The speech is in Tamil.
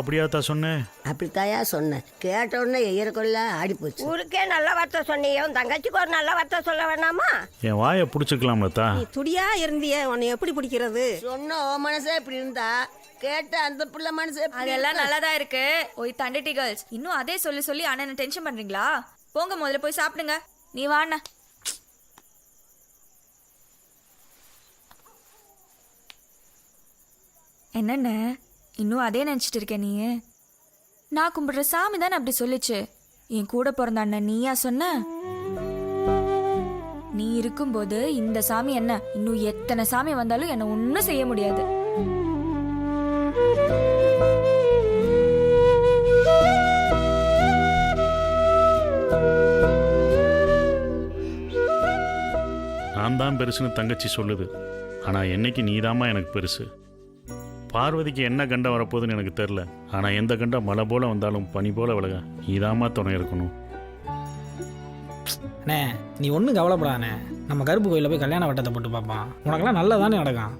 அப்படியாத்தா சொன்னேன்? அப்படித்தாயா சொன்னேன். கேட்ட உடனே எயிரக்குள்ள ஆடி போச்சு. ஊருக்கே நல்ல வார்த்தை சொன்னியே, உன் தங்கச்சிக்கு ஒரு நல்ல வார்த்தை சொல்ல வேணாமா? என் வாயை பிடிச்சிக்கலாம்லத்தா. நீ துடியா இருந்தியே, உன்னை எப்படி பிடிக்கிறது? சொன்ன ஓ மனசே இப்படி இருந்தா கேட்ட அந்த பிள்ளை மனசே இப்படி அதெல்லாம் இருக்கா? நல்லதா இருக்கு. ஓய் தண்டட்டி கேர்ள்ஸ், இன்னும் அதே சொல்லி சொல்லி அண்ணனை டென்ஷன் பண்றீங்களா? போங்க, முதல்ல போய் சாப்பிடுங்க. நீ வாண்ண. என்னென்ன இன்னும் அதே நினைச்சிட்டு இருக்க நீ? நான் கும்பிடுற சாமி தானே அப்படி சொல்லிச்சு. என் கூட பிறந்த அண்ணன் நீயா சொன்ன? நீ இருக்கும்போது இந்த சாமி என்ன, இன்னும் எத்தனை சாமி வந்தாலும் என்ன ஒன்றும் செய்ய முடியாது. நான் தான் பெருசுன்னு தங்கச்சி சொல்லுது. ஆனால் என்னைக்கு நீதாம்மா எனக்கு பெருசு. பார்வதிக்கு என்ன கண்டம் வரப்போகுதுன்னு எனக்கு தெரில. ஆனால் எந்த கண்டம் மழை போல வந்தாலும் பனி போல விலக நீதாம்மா துணை இருக்கணும். அண்ணே, நீ ஒன்றும் கவலைப்படாண்ணே. நம்ம கருப்பு கோயிலில் போய் கல்யாண வட்டத்தை போட்டு பார்ப்பான். உனக்கெல்லாம் நல்லதானே நடக்கும்.